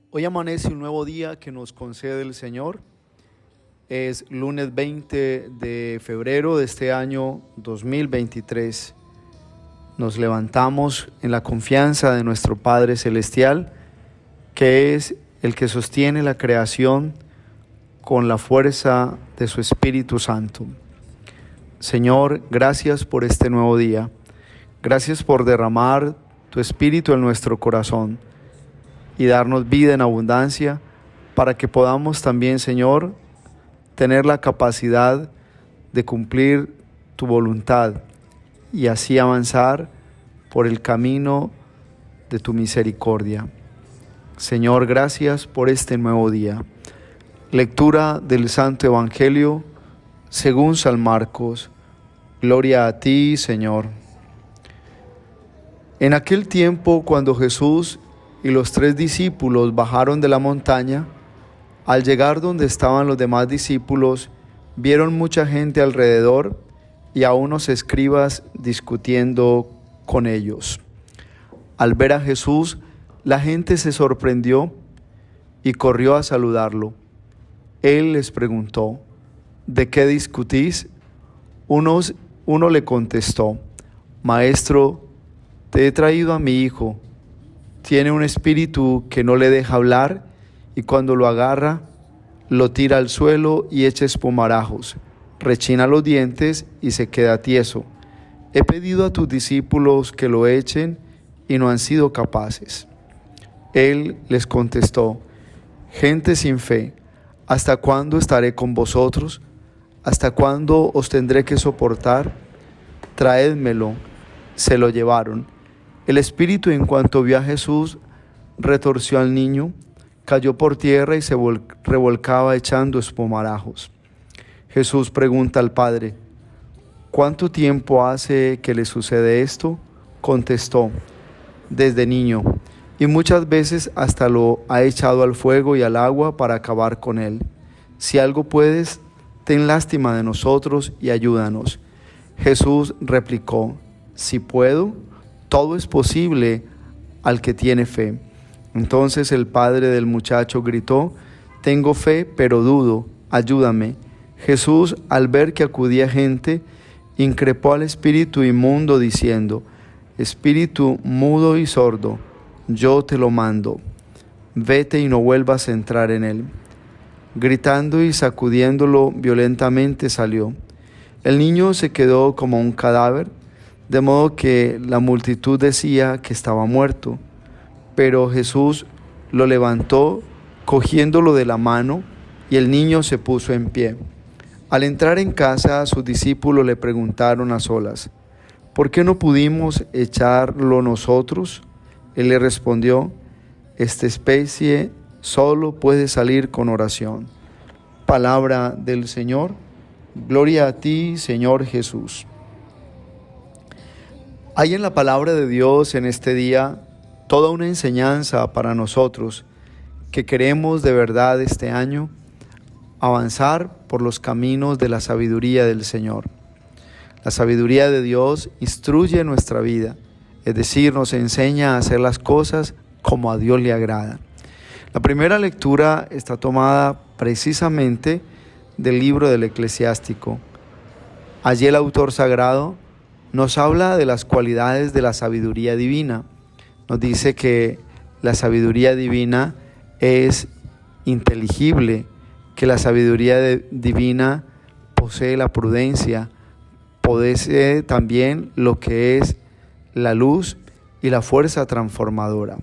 Hoy amanece un nuevo día que nos concede el Señor. Es lunes 20 de febrero de este año 2023. Nos levantamos en la confianza de nuestro Padre Celestial, que es el que sostiene la creación con la fuerza de su Espíritu Santo. Señor, gracias por este nuevo día. Gracias por derramar tu Espíritu en nuestro corazón y darnos vida en abundancia para que podamos también, Señor, tener la capacidad de cumplir tu voluntad y así avanzar por el camino de tu misericordia. Señor, gracias por este nuevo día. Lectura del Santo Evangelio según San Marcos. Gloria a ti, Señor. En aquel tiempo, cuando Jesús y los 3 discípulos bajaron de la montaña, al llegar donde estaban los demás discípulos, vieron mucha gente alrededor y a unos escribas discutiendo con ellos. Al ver a Jesús, la gente se sorprendió y corrió a saludarlo. Él les preguntó: ¿de qué discutís? Uno le contestó: Maestro, te he traído a mi hijo. Tiene un espíritu que no le deja hablar y cuando lo agarra, lo tira al suelo y echa espumarajos, rechina los dientes y se queda tieso. He pedido a tus discípulos que lo echen y no han sido capaces. Él les contestó: gente sin fe, ¿hasta cuándo estaré con vosotros? ¿Hasta cuándo os tendré que soportar? Traédmelo. Se lo llevaron. El espíritu, en cuanto vio a Jesús, retorció al niño, cayó por tierra y se revolcaba echando espumarajos. Jesús pregunta al padre: ¿cuánto tiempo hace que le sucede esto? Contestó: desde niño, y muchas veces hasta lo ha echado al fuego y al agua para acabar con él. Si algo puedes, ten lástima de nosotros y ayúdanos. Jesús replicó: si puedo, todo es posible al que tiene fe. Entonces el padre del muchacho gritó: tengo fe, pero dudo, ayúdame. Jesús, al ver que acudía gente, increpó al espíritu inmundo diciendo: espíritu mudo y sordo, yo te lo mando, vete y no vuelvas a entrar en él. Gritando y sacudiéndolo violentamente salió. El niño se quedó como un cadáver, de modo que la multitud decía que estaba muerto. Pero Jesús lo levantó, cogiéndolo de la mano, y el niño se puso en pie. Al entrar en casa, sus discípulos le preguntaron a solas: ¿por qué no pudimos echarlo nosotros? Él le respondió: esta especie solo puede salir con oración. Palabra del Señor. Gloria a ti, Señor Jesús. Hay en la palabra de Dios en este día toda una enseñanza para nosotros que queremos de verdad este año avanzar por los caminos de la sabiduría del Señor. La sabiduría de Dios instruye nuestra vida, es decir, nos enseña a hacer las cosas como a Dios le agrada. La primera lectura está tomada precisamente del libro del Eclesiástico. Allí el autor sagrado nos habla de las cualidades de la sabiduría divina. Nos dice que la sabiduría divina es inteligible, que la sabiduría divina posee la prudencia, posee también lo que es la luz y la fuerza transformadora.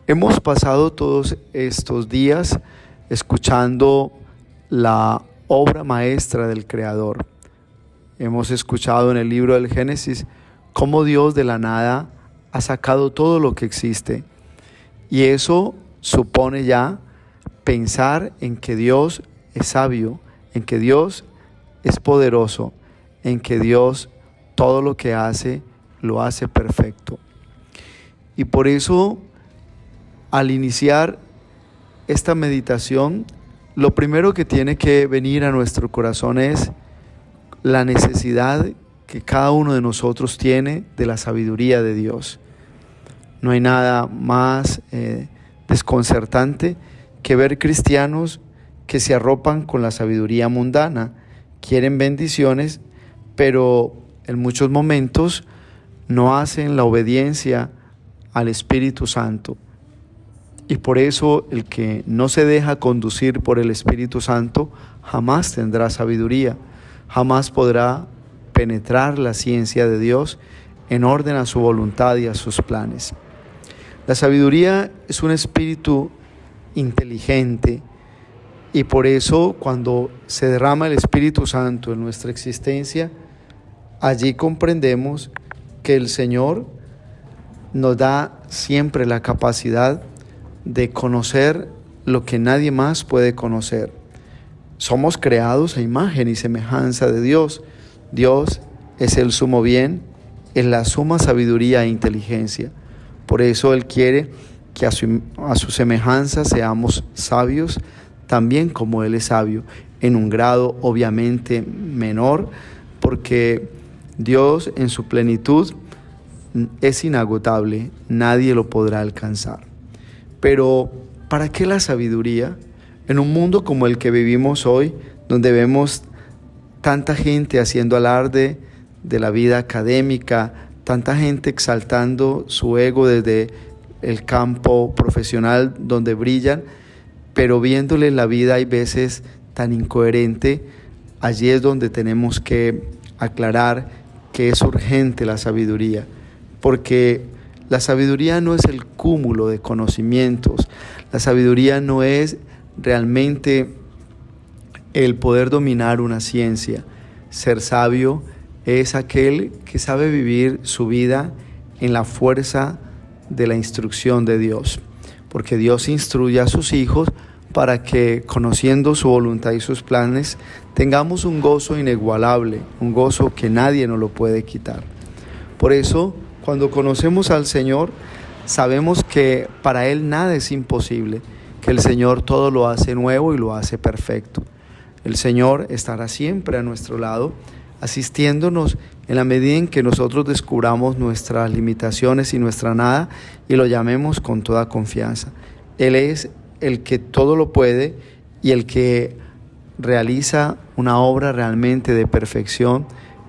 Hemos pasado todos estos días escuchando la obra maestra del Creador. Hemos escuchado en el libro del Génesis cómo Dios de la nada ha sacado todo lo que existe. Y eso supone ya pensar en que Dios es sabio, en que Dios es poderoso, en que Dios todo lo que hace, lo hace perfecto. Y por eso, al iniciar esta meditación, lo primero que tiene que venir a nuestro corazón es la necesidad que cada uno de nosotros tiene de la sabiduría de Dios. No hay nada más desconcertante que ver cristianos que se arropan con la sabiduría mundana, quieren bendiciones, pero en muchos momentos no hacen la obediencia al Espíritu Santo. Y por eso el que no se deja conducir por el Espíritu Santo jamás tendrá sabiduría, jamás podrá penetrar la ciencia de Dios en orden a su voluntad y a sus planes. La sabiduría es un espíritu inteligente y por eso cuando se derrama el Espíritu Santo en nuestra existencia, allí comprendemos que el Señor nos da siempre la capacidad de conocer lo que nadie más puede conocer. Somos creados a imagen y semejanza de Dios. Dios es el sumo bien, es la suma sabiduría e inteligencia. Por eso Él quiere que a su semejanza seamos sabios, también como Él es sabio, en un grado obviamente menor, porque Dios en su plenitud es inagotable, nadie lo podrá alcanzar. Pero, ¿para qué la sabiduría? En un mundo como el que vivimos hoy, donde vemos tanta gente haciendo alarde de la vida académica, tanta gente exaltando su ego desde el campo profesional donde brillan, pero viéndole la vida hay veces tan incoherente, allí es donde tenemos que aclarar que es urgente la sabiduría, porque la sabiduría no es el cúmulo de conocimientos, la sabiduría no es realmente el poder dominar una ciencia. Ser sabio es aquel que sabe vivir su vida en la fuerza de la instrucción de Dios, porque Dios instruye a sus hijos para que, conociendo su voluntad y sus planes, tengamos un gozo inigualable, un gozo que nadie nos lo puede quitar. Por eso, cuando conocemos al Señor, sabemos que para Él nada es imposible, que el Señor todo lo hace nuevo y lo hace perfecto. El Señor estará siempre a nuestro lado, asistiéndonos en la medida en que nosotros descubramos nuestras limitaciones y nuestra nada y lo llamemos con toda confianza. Él es el que todo lo puede y el que realiza una obra realmente de perfección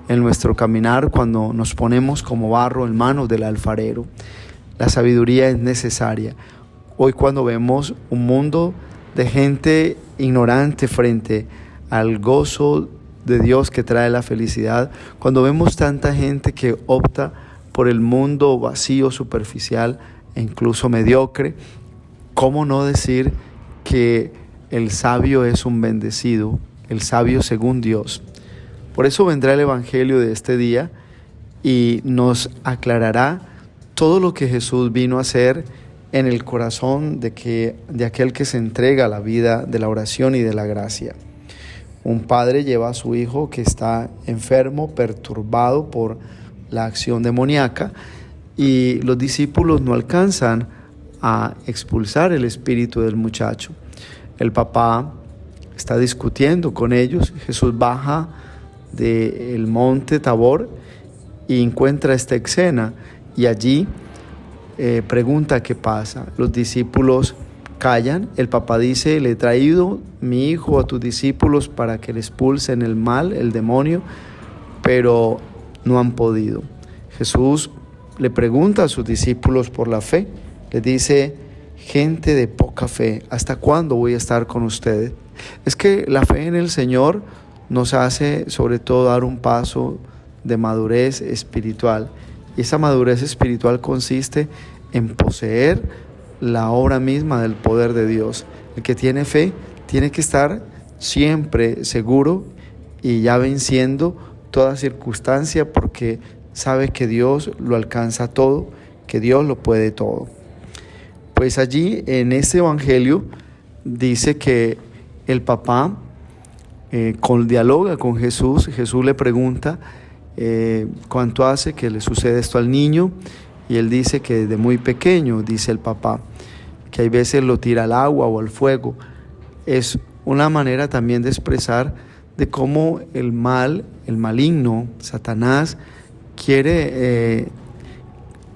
en nuestro caminar cuando nos ponemos como barro en manos del alfarero. La sabiduría es necesaria. Hoy cuando vemos un mundo de gente ignorante frente al gozo de Dios que trae la felicidad, cuando vemos tanta gente que opta por el mundo vacío, superficial e incluso mediocre, ¿cómo no decir que el sabio es un bendecido, el sabio según Dios? Por eso vendrá el Evangelio de este día y nos aclarará todo lo que Jesús vino a hacer en el corazón de aquel que se entrega a la vida de la oración y de la gracia. Un padre lleva a su hijo que está enfermo, perturbado por la acción demoníaca, y los discípulos no alcanzan a expulsar el espíritu del muchacho. El papá está discutiendo con ellos. Jesús baja del monte Tabor y encuentra esta escena y allí pregunta qué pasa. Los discípulos callan. El papá dice: le he traído mi hijo a tus discípulos para que le expulsen el mal, el demonio, pero no han podido. Jesús le pregunta a sus discípulos por la fe. Les dice: gente de poca fe, ¿hasta cuándo voy a estar con ustedes? Es que la fe en el Señor nos hace sobre todo dar un paso de madurez espiritual. Y esa madurez espiritual consiste en poseer la obra misma del poder de Dios. El que tiene fe tiene que estar siempre seguro y ya venciendo toda circunstancia, porque sabe que Dios lo alcanza todo, que Dios lo puede todo. Pues allí en este evangelio dice que el papá dialoga con Jesús. Jesús le pregunta cuánto hace que le sucede esto al niño, y él dice que desde muy pequeño, dice el papá, que hay veces lo tira al agua o al fuego. Es una manera también de expresar de cómo el mal, el maligno, Satanás, quiere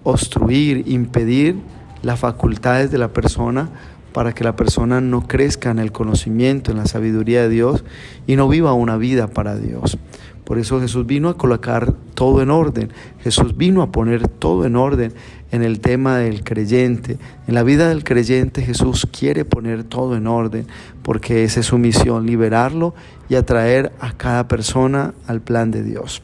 obstruir, impedir las facultades de la persona para que la persona no crezca en el conocimiento, en la sabiduría de Dios y no viva una vida para Dios. Por eso Jesús vino a colocar todo en orden. Jesús vino a poner todo en orden en el tema del creyente. En la vida del creyente Jesús quiere poner todo en orden porque esa es su misión, liberarlo y atraer a cada persona al plan de Dios.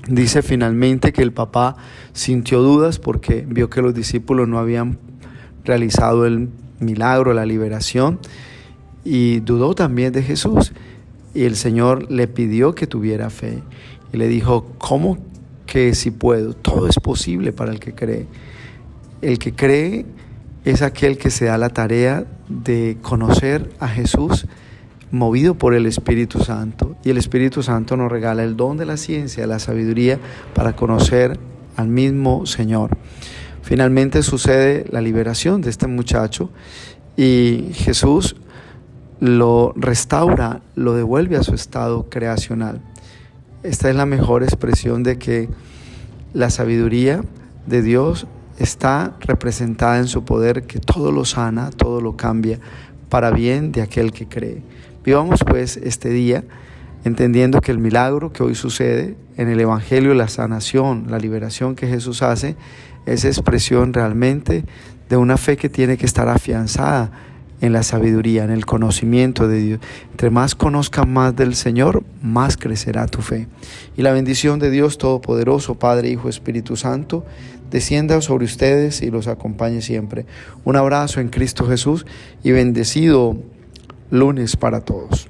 Dice finalmente que el papá sintió dudas porque vio que los discípulos no habían realizado el milagro, la liberación, y dudó también de Jesús. Y el Señor le pidió que tuviera fe y le dijo: ¿cómo que si puedo? Todo es posible para el que cree. El que cree es aquel que se da la tarea de conocer a Jesús movido por el Espíritu Santo. Y el Espíritu Santo nos regala el don de la ciencia, de la sabiduría para conocer al mismo Señor. Finalmente sucede la liberación de este muchacho y Jesús lo restaura, lo devuelve a su estado creacional. Esta es la mejor expresión de que la sabiduría de Dios está representada en su poder, que todo lo sana, todo lo cambia para bien de aquel que cree. Vivamos pues este día entendiendo que el milagro que hoy sucede en el Evangelio, la sanación, la liberación que Jesús hace, es expresión realmente de una fe que tiene que estar afianzada en la sabiduría, en el conocimiento de Dios. Entre más conozcas más del Señor, más crecerá tu fe. Y la bendición de Dios Todopoderoso, Padre, Hijo, Espíritu Santo, descienda sobre ustedes y los acompañe siempre. Un abrazo en Cristo Jesús y bendecido lunes para todos.